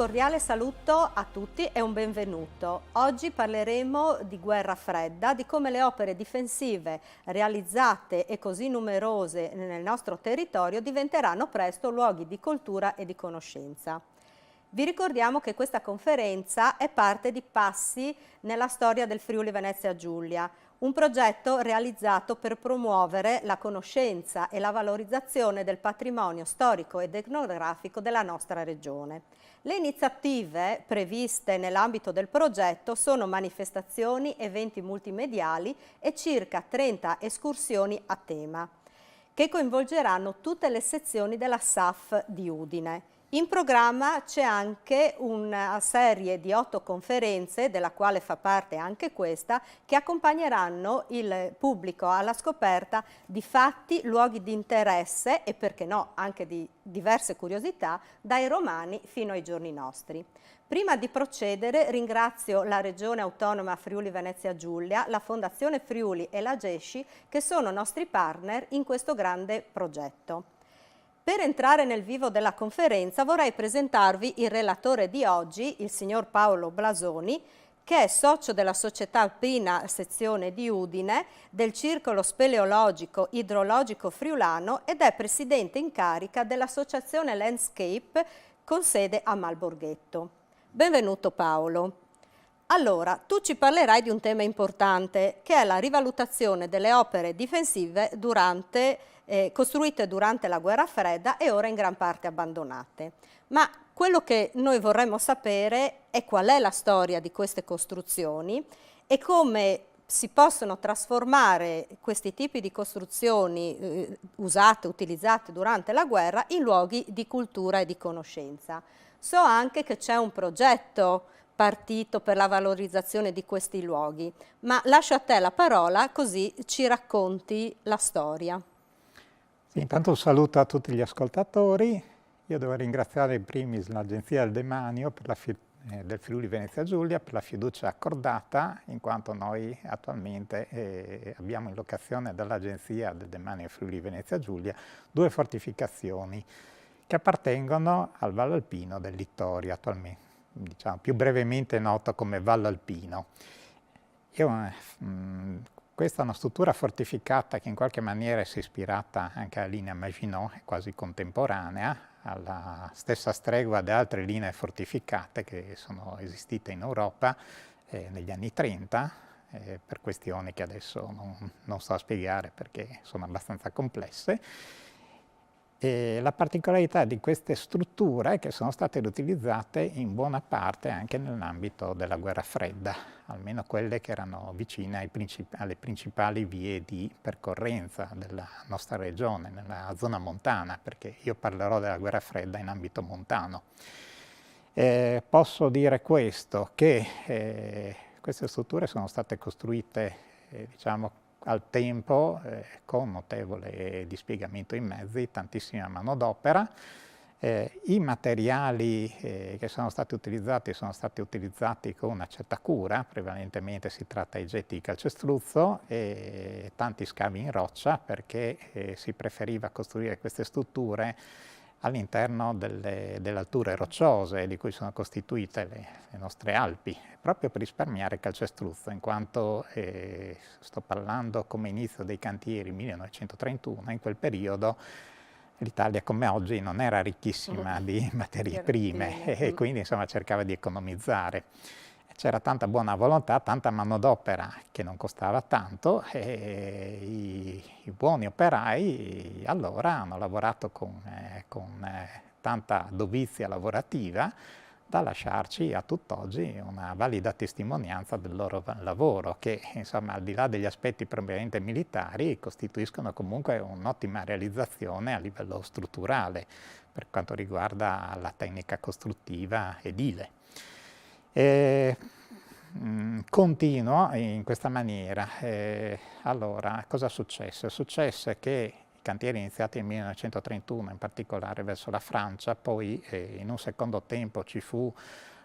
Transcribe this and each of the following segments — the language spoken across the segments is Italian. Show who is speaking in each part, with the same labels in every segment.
Speaker 1: cordiale saluto a tutti e un benvenuto. Oggi parleremo di guerra fredda, di come le opere difensive realizzate e così numerose nel nostro territorio diventeranno presto luoghi di cultura e di conoscenza. Vi ricordiamo che questa conferenza è parte di Passi nella storia del Friuli Venezia Giulia, un progetto realizzato per promuovere la conoscenza e la valorizzazione del patrimonio storico ed etnografico della nostra regione. Le iniziative previste nell'ambito del progetto sono manifestazioni, eventi multimediali e circa 30 escursioni a tema, che coinvolgeranno tutte le sezioni della SAF di Udine. In programma c'è anche una serie di 8 conferenze, della quale fa parte anche questa, che accompagneranno il pubblico alla scoperta di fatti, luoghi di interesse e, perché no, anche di diverse curiosità, dai romani fino ai giorni nostri. Prima di procedere ringrazio la Regione Autonoma Friuli Venezia Giulia, la Fondazione Friuli e la GESCI, che sono nostri partner in questo grande progetto. Per entrare nel vivo della conferenza vorrei presentarvi il relatore di oggi, il signor Paolo Blasoni, che è socio della Società Alpina Sezione di Udine, del Circolo Speleologico Idrologico Friulano ed è presidente in carica dell'Associazione Landscape con sede a Malborghetto. Benvenuto Paolo. Allora, tu ci parlerai di un tema importante, che è la rivalutazione delle opere difensive costruite durante la guerra fredda e ora in gran parte abbandonate. Ma quello che noi vorremmo sapere è qual è la storia di queste costruzioni e come si possono trasformare questi tipi di costruzioni utilizzate durante la guerra in luoghi di cultura e di conoscenza. So anche che c'è un progetto partito per la valorizzazione di questi luoghi, ma lascio a te la parola così ci racconti la storia.
Speaker 2: Sì, intanto un saluto a tutti gli ascoltatori. Io devo ringraziare in primis l'Agenzia del Demanio del Friuli Venezia Giulia per la fiducia accordata, in quanto noi attualmente abbiamo in locazione dall'Agenzia del Demanio Friuli Venezia Giulia 2 fortificazioni che appartengono al Vallo Alpino del Littorio, attualmente, diciamo, più brevemente noto come Vallo Alpino. Questa è una struttura fortificata che in qualche maniera si è ispirata anche alla linea Maginot, è quasi contemporanea, alla stessa stregua di altre linee fortificate che sono esistite in Europa negli anni 30, per questioni che adesso non sto a spiegare perché sono abbastanza complesse. E la particolarità di queste strutture è che sono state utilizzate in buona parte anche nell'ambito della guerra fredda, almeno quelle che erano vicine alle principali vie di percorrenza della nostra regione, nella zona montana, perché io parlerò della guerra fredda in ambito montano. Posso dire questo, che queste strutture sono state costruite, diciamo, al tempo con notevole dispiegamento in mezzi, tantissima manodopera. I materiali che sono stati utilizzati con una certa cura, prevalentemente si tratta di getti di calcestruzzo e tanti scavi in roccia, perché si preferiva costruire queste strutture all'interno delle alture rocciose di cui sono costituite le nostre Alpi, proprio per risparmiare calcestruzzo, in quanto sto parlando come inizio dei cantieri 1931, in quel periodo l'Italia come oggi non era ricchissima di materie prime e quindi insomma cercava di economizzare. C'era tanta buona volontà, tanta manodopera che non costava tanto e i buoni operai allora hanno lavorato con tanta dovizia lavorativa da lasciarci a tutt'oggi una valida testimonianza del loro lavoro che, insomma, al di là degli aspetti propriamente militari, costituiscono comunque un'ottima realizzazione a livello strutturale per quanto riguarda la tecnica costruttiva edile. Continuo in questa maniera. Allora, cosa è successo? È successo che i cantieri iniziati nel 1931, in particolare verso la Francia, poi in un secondo tempo ci fu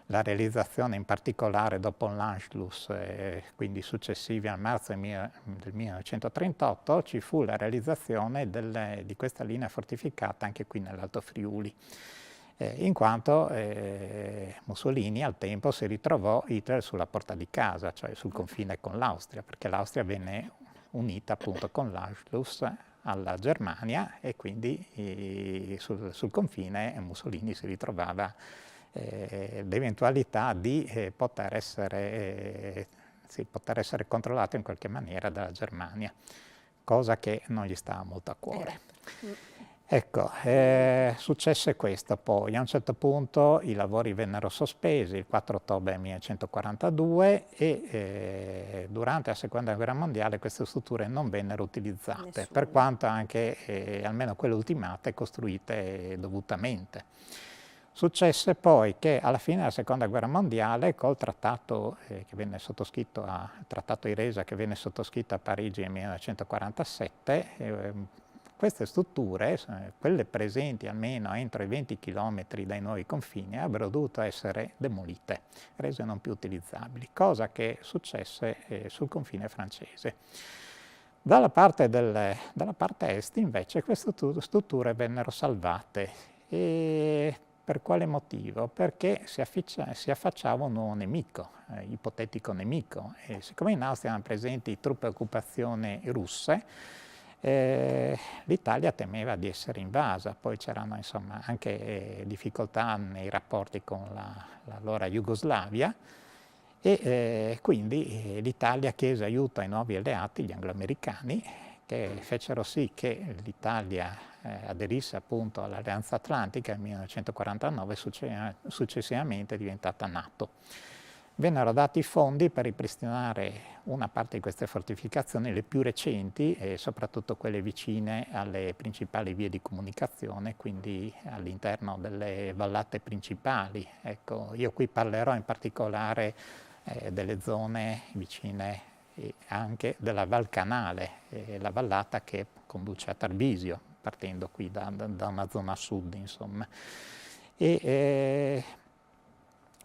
Speaker 2: la realizzazione, in particolare dopo l'Anschluss, quindi successivi al marzo del 1938, ci fu la realizzazione di questa linea fortificata anche qui nell'Alto Friuli. in quanto Mussolini al tempo si ritrovò Hitler sulla porta di casa, cioè sul confine con l'Austria, perché l'Austria venne unita appunto con l'Anschluss alla Germania e quindi sul confine Mussolini si ritrovava l'eventualità di poter essere controllato in qualche maniera dalla Germania, cosa che non gli stava molto a cuore. Ecco, successe questo poi, a un certo punto i lavori vennero sospesi il 4 ottobre 1942 e durante la Seconda Guerra Mondiale queste strutture non vennero utilizzate, per quanto anche, almeno quelle ultimate, costruite dovutamente. Successe poi che alla fine della Seconda Guerra Mondiale, col trattato che venne sottoscritto, il trattato Iresa che venne sottoscritto a Parigi nel 1947, queste strutture, quelle presenti almeno entro i 20 km dai nuovi confini, avrebbero dovuto essere demolite, rese non più utilizzabili, cosa che successe sul confine francese. Dalla parte est invece queste strutture vennero salvate. E per quale motivo? Perché si affacciava un nuovo nemico, ipotetico nemico. E siccome in Austria erano presenti truppe occupazione russe, l'Italia temeva di essere invasa, poi c'erano insomma anche difficoltà nei rapporti con l'allora Jugoslavia e quindi l'Italia chiese aiuto ai nuovi alleati, gli angloamericani, che fecero sì che l'Italia aderisse appunto all'Alleanza Atlantica nel 1949 e successivamente è diventata NATO. Vennero dati fondi per ripristinare una parte di queste fortificazioni, le più recenti e soprattutto quelle vicine alle principali vie di comunicazione, quindi all'interno delle vallate principali. Ecco, io qui parlerò in particolare delle zone vicine anche della Val Canale, la vallata che conduce a Tarvisio, partendo qui da una zona sud, insomma.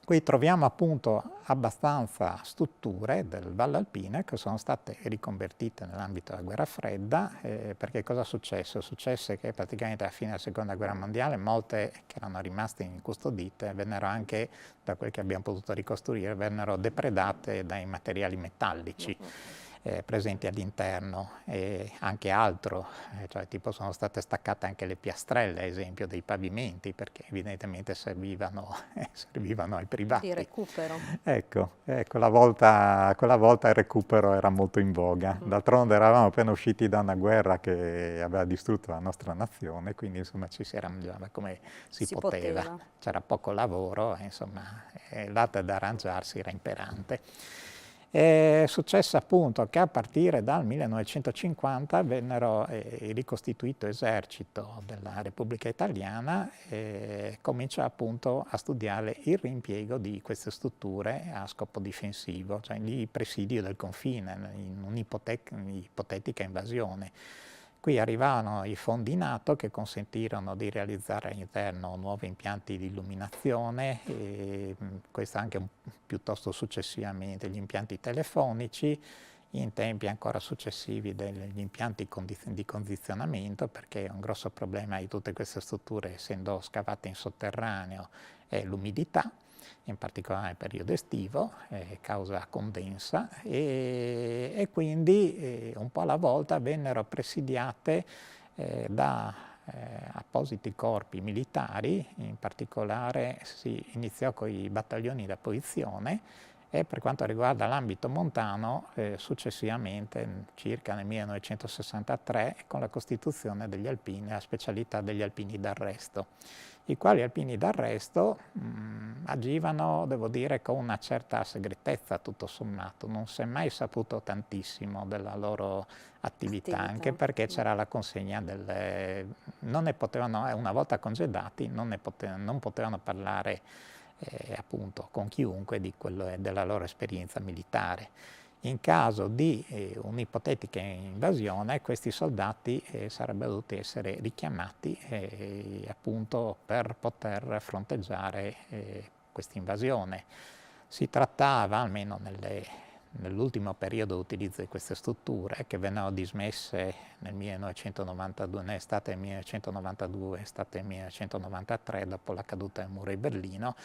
Speaker 2: Qui troviamo appunto abbastanza strutture del Valle Alpine che sono state riconvertite nell'ambito della guerra fredda, perché cosa successe? Successe che praticamente alla fine della Seconda Guerra Mondiale molte che erano rimaste incustodite vennero anche, da quel che abbiamo potuto ricostruire, vennero depredate dai materiali metallici presenti all'interno e anche altro, cioè tipo sono state staccate anche le piastrelle, ad esempio, dei pavimenti, perché evidentemente servivano ai privati.
Speaker 1: Di recupero.
Speaker 2: Ecco, quella volta il recupero era molto in voga. D'altronde eravamo appena usciti da una guerra che aveva distrutto la nostra nazione, quindi insomma ci si arrangiava come si poteva. C'era poco lavoro, insomma, l'arte da arrangiarsi era imperante. È successo appunto che a partire dal 1950 vennero ricostituito esercito della Repubblica Italiana e cominciò appunto a studiare il reimpiego di queste strutture a scopo difensivo, cioè di presidio del confine, in un'ipotetica invasione. Qui arrivarono i fondi NATO che consentirono di realizzare all'interno nuovi impianti di illuminazione, e questo anche piuttosto successivamente gli impianti telefonici, in tempi ancora successivi degli impianti di condizionamento, perché un grosso problema di tutte queste strutture, essendo scavate in sotterraneo, è l'umidità, in particolare nel periodo estivo, causa condensa, e quindi un po' alla volta vennero presidiate da appositi corpi militari, in particolare si iniziò con i battaglioni da posizione e per quanto riguarda l'ambito montano successivamente, circa nel 1963, con la costituzione degli alpini, la specialità degli alpini d'arresto, i quali alpini d'arresto agivano, devo dire, con una certa segretezza tutto sommato, non si è mai saputo tantissimo della loro attività. Anche perché c'era la consegna non ne potevano, una volta congedati, non potevano parlare appunto con chiunque della loro esperienza militare. In caso di un'ipotetica invasione, questi soldati sarebbero dovuti essere richiamati appunto per poter fronteggiare questa invasione. Si trattava, almeno nell'ultimo periodo utilizzo di queste strutture che vennero dismesse nel 1992, nell'estate del 1992, estate del 1993, dopo la caduta del muro di Berlino.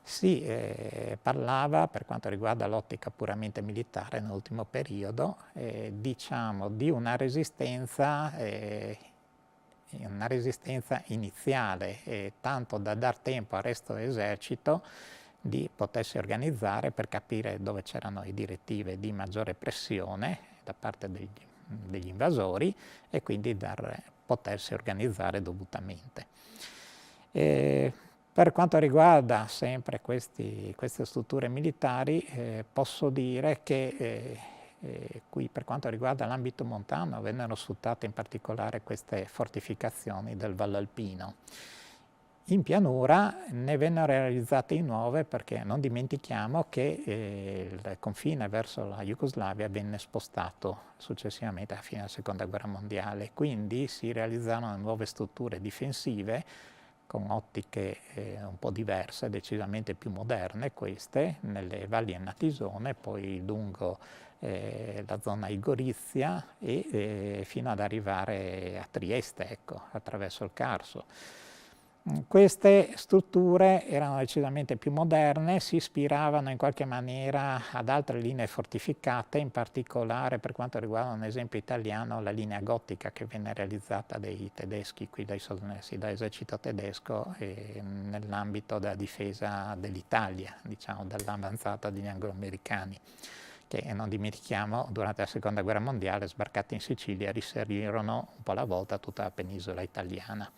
Speaker 2: Si parlava, per quanto riguarda l'ottica puramente militare nell'ultimo periodo, diciamo di una resistenza iniziale, tanto da dar tempo al resto dell'esercito di potersi organizzare per capire dove c'erano le direttive di maggiore pressione da parte degli invasori e quindi potersi organizzare dovutamente. Per quanto riguarda sempre queste strutture militari, posso dire che qui per quanto riguarda l'ambito montano vennero sfruttate in particolare queste fortificazioni del Valle Alpino. In pianura ne vennero realizzate di nuove perché non dimentichiamo che il confine verso la Jugoslavia venne spostato successivamente alla fine della Seconda Guerra Mondiale, quindi si realizzarono nuove strutture difensive con ottiche un po' diverse, decisamente più moderne queste, nelle valli del Natisone, poi lungo la zona di Gorizia e fino ad arrivare a Trieste, ecco, attraverso il Carso. Queste strutture erano decisamente più moderne, si ispiravano in qualche maniera ad altre linee fortificate, in particolare per quanto riguarda un esempio italiano la linea gotica che venne realizzata dai tedeschi, qui dall'esercito tedesco nell'ambito della difesa dell'Italia, diciamo dall'avanzata degli anglo-americani, che non dimentichiamo durante la Seconda Guerra Mondiale sbarcati in Sicilia riservirono un po' alla volta tutta la penisola italiana.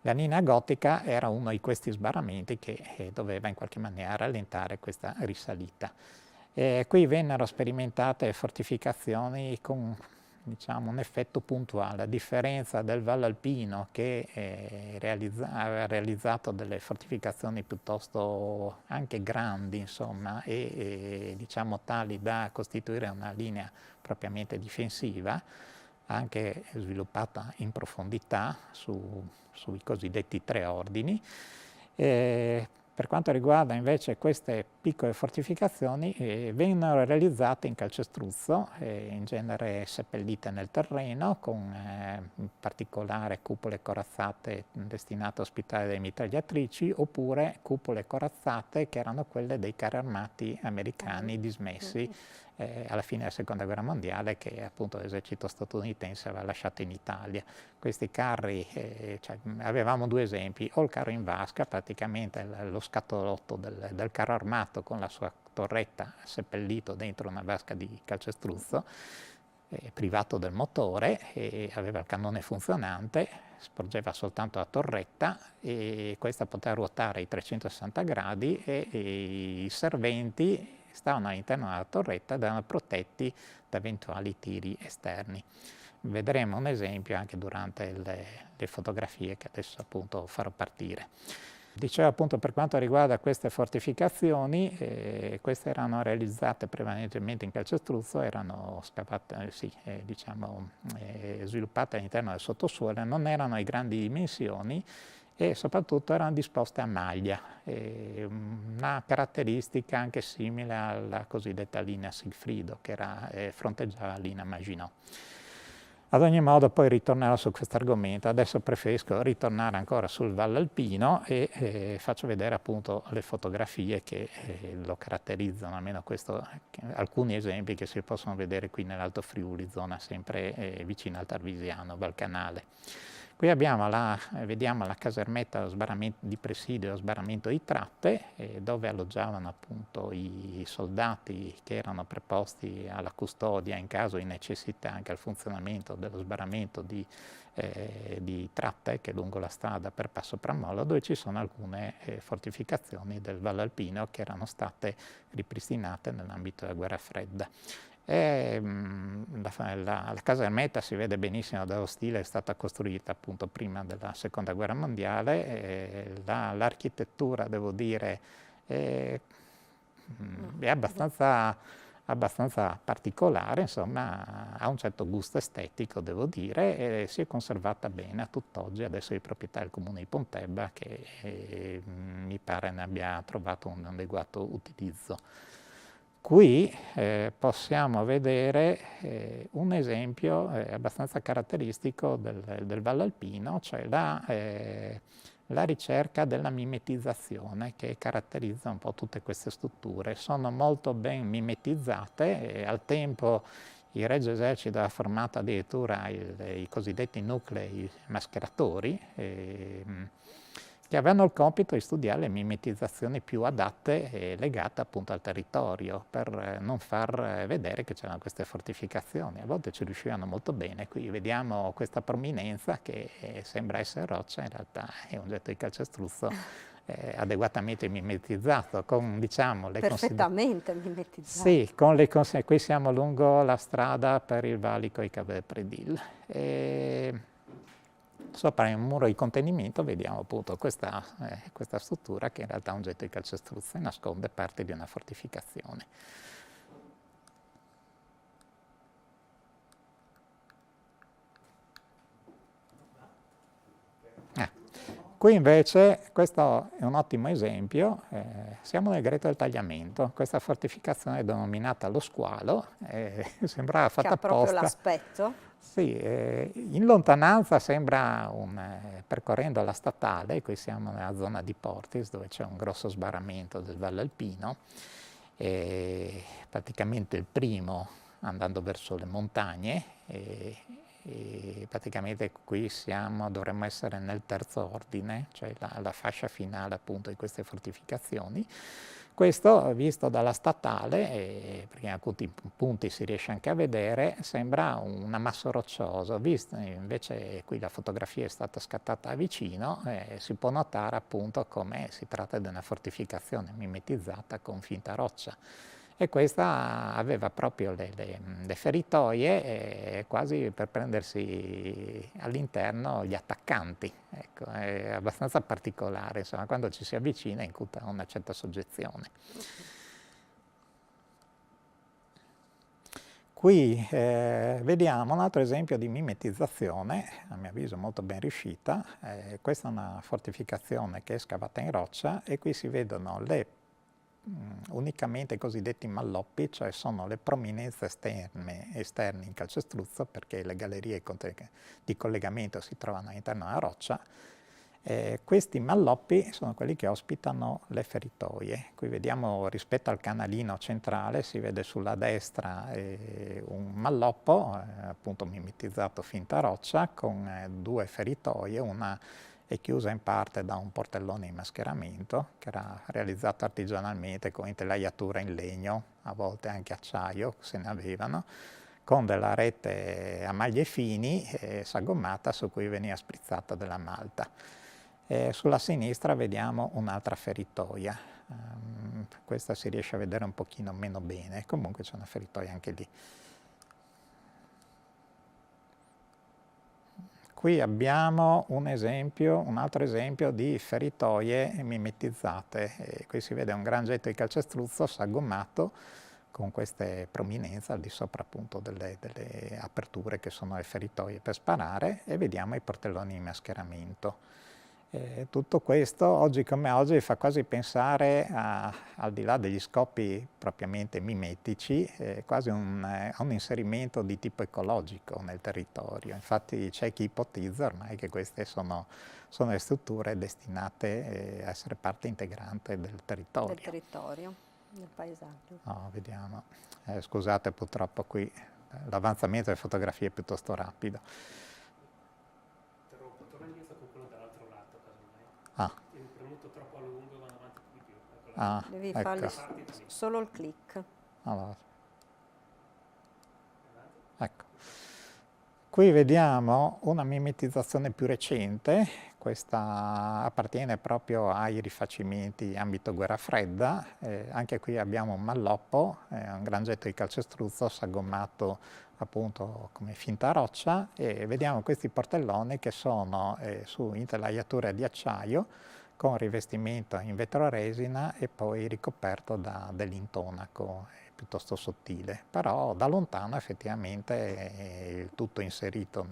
Speaker 2: La linea gotica era uno di questi sbarramenti che doveva in qualche maniera rallentare questa risalita. Qui vennero sperimentate fortificazioni con diciamo, un effetto puntuale, a differenza del Valle Alpino che aveva realizzato delle fortificazioni piuttosto anche grandi, insomma, e diciamo tali da costituire una linea propriamente difensiva, anche sviluppata in profondità sui cosiddetti tre ordini. Per quanto riguarda invece queste piccole fortificazioni, vennero realizzate in calcestruzzo, in genere seppellite nel terreno, con in particolare cupole corazzate destinate a ospitare delle mitragliatrici, oppure cupole corazzate che erano quelle dei carri armati americani dismessi alla fine della Seconda Guerra Mondiale, che appunto l'esercito statunitense aveva lasciato in Italia. Questi carri, avevamo due esempi, o il carro in vasca, praticamente lo scatolotto del carro armato con la sua torretta seppellito dentro una vasca di calcestruzzo, privato del motore, e aveva il cannone funzionante, sporgeva soltanto la torretta e questa poteva ruotare ai 360 gradi e i serventi stavano all'interno della torretta ed erano protetti da eventuali tiri esterni. Vedremo un esempio anche durante le fotografie che adesso appunto farò partire. Dicevo appunto per quanto riguarda queste fortificazioni, queste erano realizzate prevalentemente in calcestruzzo, erano scavate, sviluppate all'interno del sottosuolo, non erano di grandi dimensioni e soprattutto erano disposte a maglia, una caratteristica anche simile alla cosiddetta linea Sigfrido che fronteggiava la linea Maginot. Ad ogni modo poi ritornerò su questo argomento, adesso preferisco ritornare ancora sul Valle Alpino e faccio vedere appunto le fotografie che lo caratterizzano, almeno alcuni esempi che si possono vedere qui nell'Alto Friuli, zona sempre vicina al Tarvisiano, Val Canale. Qui vediamo la casermetta di presidio, lo sbarramento di tratte, dove alloggiavano appunto i soldati che erano preposti alla custodia in caso di necessità, anche al funzionamento dello sbarramento di tratte che è lungo la strada per Passo Pramolo, dove ci sono alcune fortificazioni del Valle Alpino che erano state ripristinate nell'ambito della Guerra Fredda. La casermetta si vede benissimo dallo stile, è stata costruita appunto prima della Seconda Guerra Mondiale, l'architettura devo dire è abbastanza particolare, insomma ha un certo gusto estetico devo dire, e si è conservata bene a tutt'oggi, adesso è di proprietà del comune di Pontebba che mi pare ne abbia trovato un adeguato utilizzo. Qui possiamo vedere un esempio abbastanza caratteristico del Valle Alpino, cioè la ricerca della mimetizzazione che caratterizza un po' tutte queste strutture. Sono molto ben mimetizzate e al tempo il Regio Esercito ha formato addirittura i cosiddetti nuclei mascheratori, che avevano il compito di studiare le mimetizzazioni più adatte e legate appunto al territorio, per non far vedere che c'erano queste fortificazioni. A volte ci riuscivano molto bene. Qui vediamo questa prominenza che sembra essere roccia, in realtà è un getto di calcestruzzo adeguatamente mimetizzato, con diciamo le
Speaker 1: perfettamente mimetizzato.
Speaker 2: Sì, con le qui siamo lungo la strada per il valico di Cave Predil. Sopra un muro di contenimento vediamo appunto questa struttura che in realtà è un getto di calcestruzzo e nasconde parte di una fortificazione. Qui invece, questo è un ottimo esempio, siamo nel Greto del Tagliamento, questa fortificazione è denominata Lo Squalo, sembrava fatta apposta.
Speaker 1: Che ha proprio l'aspetto.
Speaker 2: Sì, in lontananza sembra percorrendo la statale, qui siamo nella zona di Portis dove c'è un grosso sbarramento del Valle Alpino, praticamente il primo andando verso le montagne, e praticamente qui dovremmo essere nel terzo ordine, cioè la fascia finale appunto di queste fortificazioni. Questo visto dalla statale, perché in alcuni punti si riesce anche a vedere, sembra un ammasso roccioso, visto invece qui la fotografia è stata scattata da vicino, si può notare appunto come si tratta di una fortificazione mimetizzata con finta roccia. E questa aveva proprio le feritoie quasi per prendersi all'interno gli attaccanti. Ecco, è abbastanza particolare, insomma, quando ci si avvicina incuta una certa soggezione. Qui vediamo un altro esempio di mimetizzazione, a mio avviso molto ben riuscita. Questa è una fortificazione che è scavata in roccia e qui si vedono unicamente i cosiddetti malloppi, cioè sono le prominenze esterne in calcestruzzo, perché le gallerie di collegamento si trovano all'interno della roccia. Questi malloppi sono quelli che ospitano le feritoie. Qui vediamo rispetto al canalino centrale, si vede sulla destra un malloppo, appunto mimetizzato finta roccia, con due feritoie, una è chiusa in parte da un portellone di mascheramento che era realizzato artigianalmente con intelaiatura in legno, a volte anche acciaio, se ne avevano, con della rete a maglie fini sagommata su cui veniva sprizzata della malta. Sulla sinistra vediamo un'altra feritoia, questa si riesce a vedere un pochino meno bene, comunque c'è una feritoia anche lì. Qui abbiamo un altro esempio di feritoie mimetizzate. Qui si vede un gran getto di calcestruzzo sagommato con queste prominenze al di sopra appunto delle aperture che sono le feritoie per sparare, e vediamo i portelloni di mascheramento. Tutto questo, oggi come oggi, fa quasi pensare, al di là degli scopi propriamente mimetici, quasi a un inserimento di tipo ecologico nel territorio. Infatti c'è chi ipotizza ormai che queste sono le strutture destinate a essere parte integrante del territorio.
Speaker 1: Del territorio, del paesaggio.
Speaker 2: No, vediamo. Scusate, purtroppo qui l'avanzamento delle fotografie è piuttosto rapido.
Speaker 3: È premuto troppo a lungo e vanno avanti di più.
Speaker 1: Devi farli solo il click.
Speaker 2: Allora. Ecco. Qui vediamo una mimetizzazione più recente, questa appartiene proprio ai rifacimenti ambito guerra fredda, anche qui abbiamo un malloppo, un gran getto di calcestruzzo sagommato appunto come finta roccia, e vediamo questi portelloni che sono su intelaiature di acciaio con rivestimento in vetroresina e poi ricoperto da dell'intonaco piuttosto sottile, però da lontano effettivamente è tutto inserito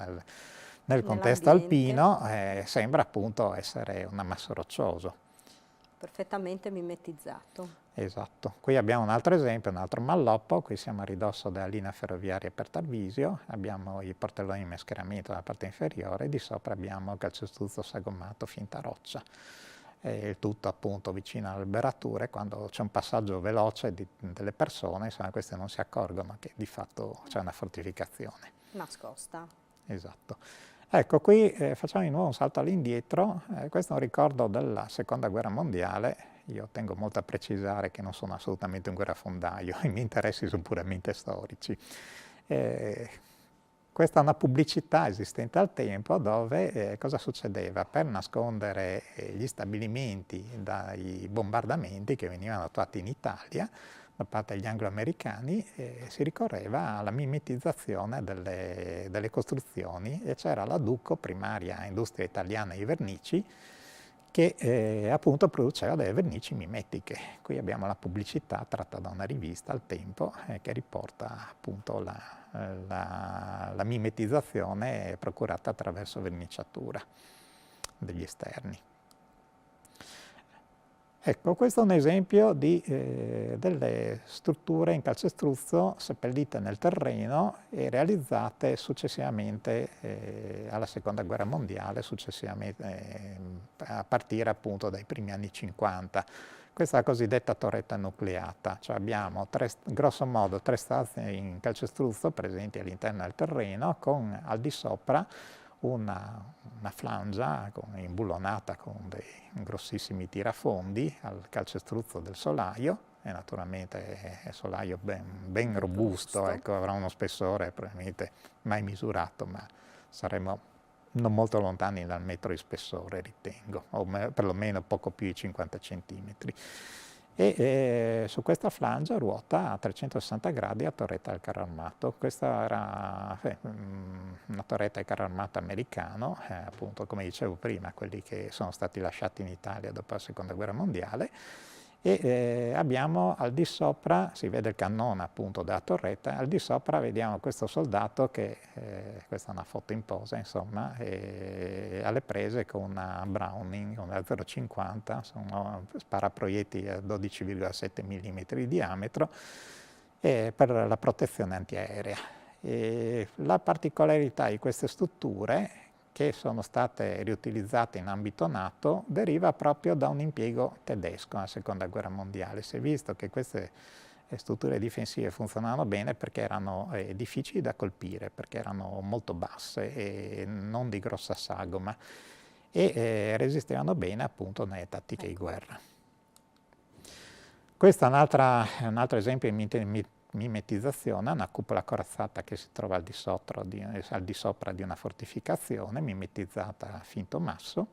Speaker 2: nel contesto alpino, sembra appunto essere un ammasso roccioso.
Speaker 1: Perfettamente mimetizzato.
Speaker 2: Esatto. Qui abbiamo un altro esempio, un altro malloppo. Qui siamo a ridosso della linea ferroviaria per Tarvisio, abbiamo i portelloni di mascheramento nella parte inferiore e di sopra abbiamo il calcestruzzo sagommato finta roccia. E il tutto appunto vicino alle alberature, quando c'è un passaggio veloce delle persone, insomma, queste non si accorgono che di fatto c'è una fortificazione.
Speaker 1: Nascosta.
Speaker 2: Esatto. Ecco, qui facciamo di nuovo un salto all'indietro. Questo è un ricordo della Seconda Guerra Mondiale. Io tengo molto a precisare che non sono assolutamente un guerrafondaio, i miei interessi sono puramente storici. Questa è una pubblicità esistente al tempo dove cosa succedeva? Per nascondere gli stabilimenti dai bombardamenti che venivano attuati in Italia da parte degli anglo-americani, si ricorreva alla mimetizzazione delle costruzioni e c'era la Ducco, primaria industria italiana di vernici, che appunto produceva delle vernici mimetiche. Qui abbiamo la pubblicità tratta da una rivista al tempo che riporta appunto la mimetizzazione procurata attraverso verniciatura degli esterni. Ecco, questo è un esempio delle strutture in calcestruzzo seppellite nel terreno e realizzate successivamente alla Seconda Guerra Mondiale, successivamente a partire appunto dai primi anni 50. Questa è la cosiddetta torretta nucleata, cioè abbiamo grosso modo tre stazioni in calcestruzzo presenti all'interno del terreno con al di sopra una flangia imbullonata con dei grossissimi tirafondi al calcestruzzo del solaio, e naturalmente è solaio ben robusto, ecco, avrà uno spessore probabilmente mai misurato, ma saremo non molto lontani dal metro di spessore, ritengo, o perlomeno poco più di 50 centimetri. E su questa flangia ruota a 360 gradi la torretta del carro armato. Questa era una torretta di carro armato americano, appunto come dicevo prima, quelli che sono stati lasciati in Italia dopo la Seconda Guerra Mondiale. E abbiamo al di sopra, si vede il cannone appunto della torretta, al di sopra vediamo questo soldato che, questa è una foto in posa insomma, alle prese con una Browning, una 0,50, sono sparaproiettili a 12,7 mm di diametro per la protezione antiaerea. La particolarità di queste strutture, che sono state riutilizzate in ambito NATO, deriva proprio da un impiego tedesco nella Seconda Guerra Mondiale. Si è visto che queste strutture difensive funzionavano bene perché erano difficili da colpire, perché erano molto basse e non di grossa sagoma e resistevano bene appunto nelle tattiche di guerra. Questo è un altro esempio di mimetizzazione, una cupola corazzata che si trova al di sopra di una fortificazione, mimetizzata a finto masso.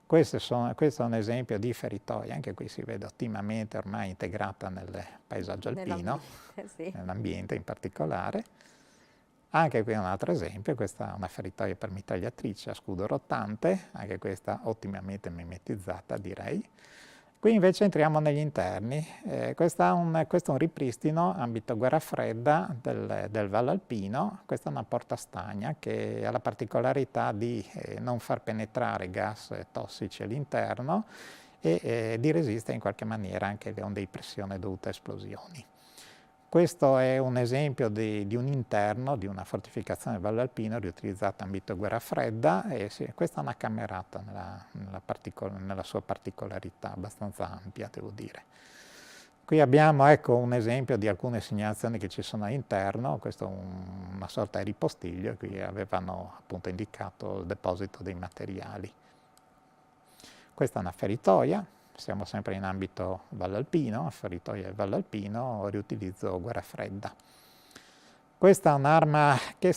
Speaker 2: Questo è un esempio di feritoia, anche qui si vede ottimamente ormai integrata nel paesaggio alpino, sì, nell'ambiente in particolare. Anche qui un altro esempio, questa è una feritoia per mitragliatrice a scudo rotante, anche questa ottimamente mimetizzata direi. Qui invece entriamo negli interni. Questo è un ripristino ambito guerra fredda del Valle Alpino. Questa è una porta stagna che ha la particolarità di non far penetrare gas tossici all'interno e di resistere in qualche maniera anche alle onde di pressione dovute a esplosioni. Questo è un esempio di un interno, di una fortificazione del Valle Alpino riutilizzata in ambito guerra fredda e questa è una camerata nella sua particolarità, abbastanza ampia devo dire. Qui abbiamo ecco, un esempio di alcune segnalazioni che ci sono all'interno, questo è una sorta di ripostiglio, qui avevano appunto indicato il deposito dei materiali. Questa è una feritoia. Siamo sempre in ambito Valle Alpino, feritoia del Valle Alpino, riutilizzo guerra fredda. Questa è un'arma che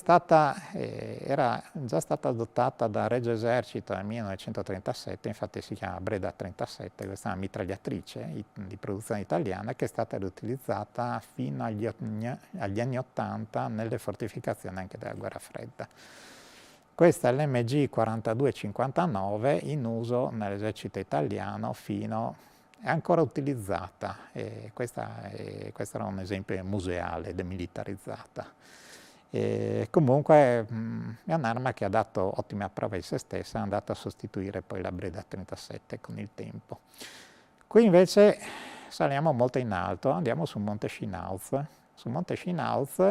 Speaker 2: era già stata adottata dal Regio Esercito nel 1937, infatti si chiama Breda 37, questa è una mitragliatrice di produzione italiana che è stata riutilizzata fino agli anni 80 nelle fortificazioni anche della guerra fredda. Questa è l'MG 4259 in uso nell'esercito italiano è ancora utilizzata. Questo era un esempio museale, demilitarizzata. Comunque è un'arma che ha dato ottima prova di se stessa, è andata a sostituire poi la Breda 37 con il tempo. Qui invece saliamo molto in alto, andiamo su Monte Schinauz. Su Monte Schinauz,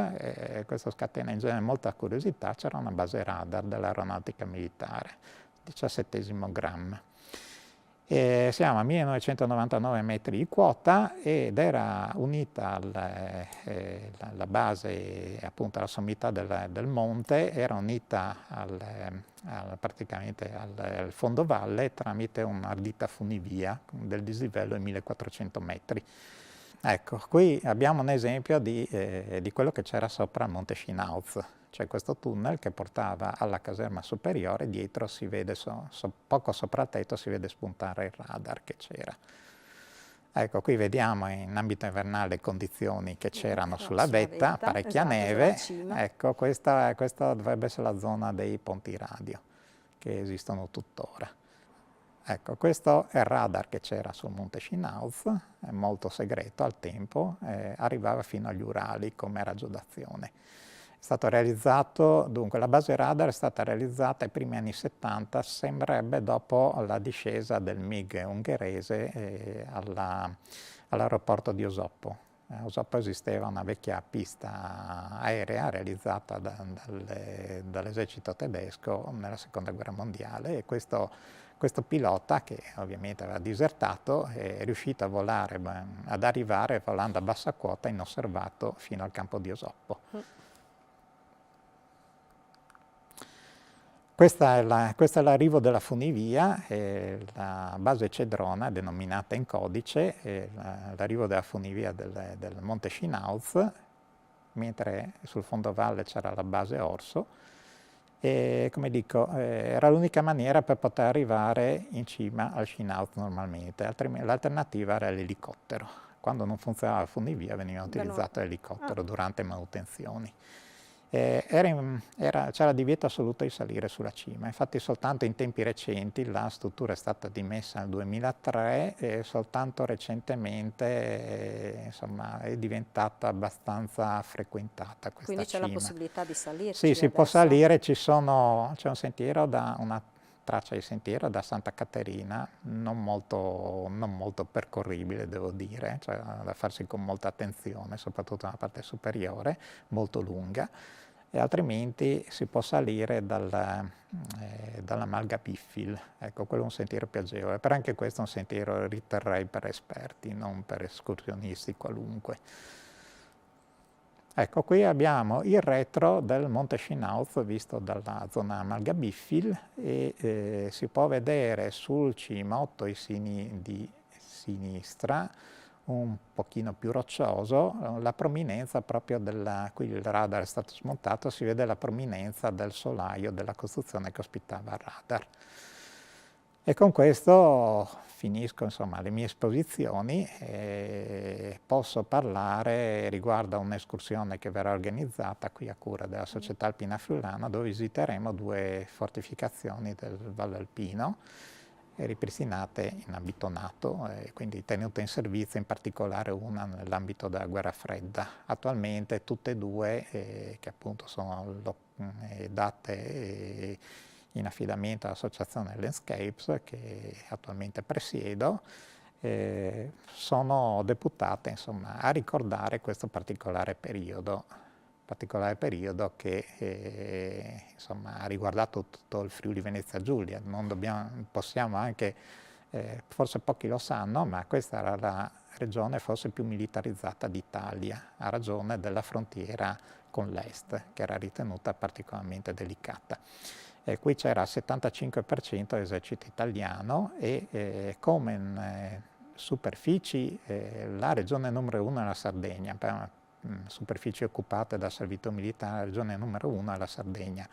Speaker 2: questo scatena in genere molta curiosità, c'era una base radar dell'aeronautica militare, 17° gramma. Siamo a 1999 metri di quota ed era unita la base, appunto alla sommità del monte, era unita praticamente al fondovalle tramite un'ardita funivia del dislivello di 1400 metri. Ecco, qui abbiamo un esempio di quello che c'era sopra il Monte Schinauz. C'è questo tunnel che portava alla caserma superiore, dietro si vede, poco sopra il tetto si vede spuntare il radar che c'era. Ecco, qui vediamo in ambito invernale le condizioni che c'erano sulla vetta, parecchia neve. Ecco, questa dovrebbe essere la zona dei ponti radio, che esistono tuttora. Ecco, questo è il radar che c'era sul Monte Schinauz, è molto segreto al tempo, arrivava fino agli Urali come raggio d'azione. È stato realizzato, dunque la base radar è stata realizzata ai primi anni 70, sembrerebbe dopo la discesa del MiG ungherese all'aeroporto di Osoppo. A Osoppo esisteva una vecchia pista aerea realizzata dall'esercito tedesco nella seconda guerra mondiale e questo pilota, che ovviamente aveva disertato, è riuscito a volare, ad arrivare volando a bassa quota inosservato fino al campo di Osoppo. Questo è l'arrivo della funivia, la base Cedrona, denominata in codice, l'arrivo della funivia del Monte Schinauz, mentre sul fondovalle c'era la base Orso. E come dico, era l'unica maniera per poter arrivare in cima al Schinauz normalmente, l'alternativa era l'elicottero. Quando non funzionava la funivia veniva utilizzato l'elicottero durante manutenzioni. C'era divieto assoluto di salire sulla cima, infatti soltanto in tempi recenti la struttura è stata dimessa nel 2003 e soltanto recentemente insomma, è diventata abbastanza frequentata questa
Speaker 1: Quindi c'è
Speaker 2: cima.
Speaker 1: la possibilità di salirci
Speaker 2: Sì, si
Speaker 1: adesso.
Speaker 2: può salire, c'è un sentiero una traccia di sentiero da Santa Caterina, non molto percorribile devo dire, cioè da farsi con molta attenzione, soprattutto nella parte superiore, molto lunga, e altrimenti si può salire dalla Malga Piffil, ecco, quello è un sentiero più agevole, però anche questo è un sentiero riterrei per esperti, non per escursionisti qualunque. Ecco, qui abbiamo il retro del Monte Schinauz visto dalla zona Malga Biffil e si può vedere sul cimotto di sinistra, un pochino più roccioso, la prominenza proprio qui il radar è stato smontato, si vede la prominenza del solaio della costruzione che ospitava il radar. E con questo finisco insomma, le mie esposizioni e posso parlare riguardo a un'escursione che verrà organizzata qui a cura della Società Alpina Friulana, dove visiteremo 2 fortificazioni del Valle Alpino ripristinate in ambito NATO, quindi tenute in servizio, in particolare una nell'ambito della guerra fredda. Attualmente tutte e 2, che appunto sono date in affidamento all'associazione Landscapes, che attualmente presiedo, sono deputate insomma, a ricordare questo particolare periodo che insomma, ha riguardato tutto il Friuli Venezia Giulia. Possiamo anche, forse pochi lo sanno, ma questa era la regione forse più militarizzata d'Italia, a ragione della frontiera con l'Est, che era ritenuta particolarmente delicata. Qui c'era il 75% dell'esercito italiano e come in superfici la regione numero 1 è la Sardegna, per superfici occupate da servitù militare, la regione numero 1 è la Sardegna.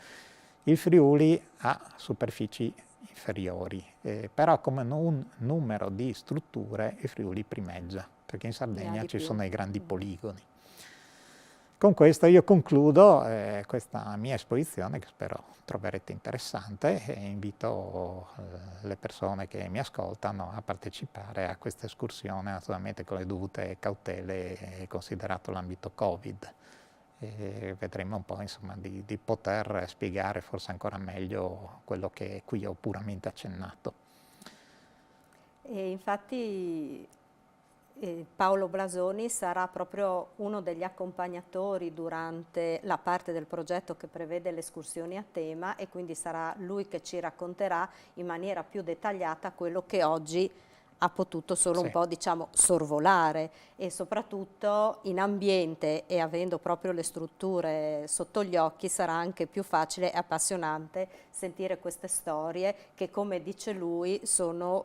Speaker 2: Il Friuli ha superfici inferiori, però come numero di strutture il Friuli primeggia, perché in Sardegna ci sono i grandi poligoni. Con questo io concludo questa mia esposizione che spero troverete interessante e invito le persone che mi ascoltano a partecipare a questa escursione, naturalmente con le dovute cautele considerato l'ambito Covid. E vedremo un po' insomma, di poter spiegare forse ancora meglio quello che qui ho puramente accennato.
Speaker 1: E infatti Paolo Blasoni sarà proprio uno degli accompagnatori durante la parte del progetto che prevede le escursioni a tema, e quindi sarà lui che ci racconterà in maniera più dettagliata quello che oggi ha potuto solo un po', diciamo, sorvolare, e soprattutto in ambiente e avendo proprio le strutture sotto gli occhi sarà anche più facile e appassionante sentire queste storie che, come dice lui, sono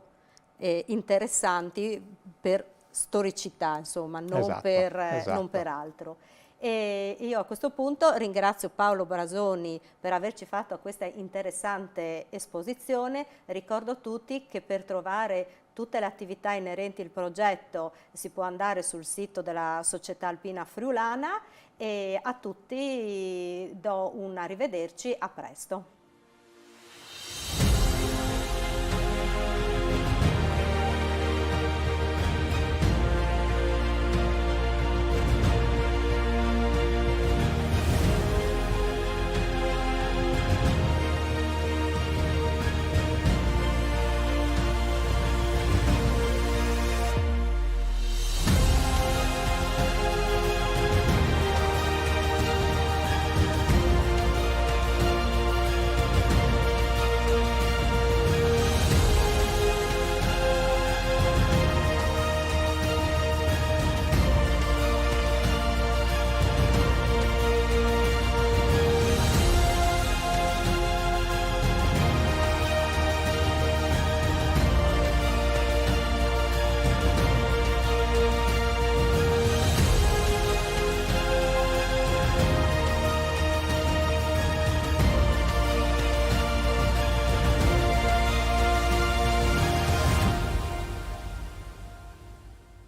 Speaker 1: interessanti per storicità, insomma, non per altro. E io a questo punto ringrazio Paolo Blasoni per averci fatto questa interessante esposizione. Ricordo a tutti che per trovare tutte le attività inerenti al progetto si può andare sul sito della Società Alpina Friulana, e a tutti do un arrivederci, a presto.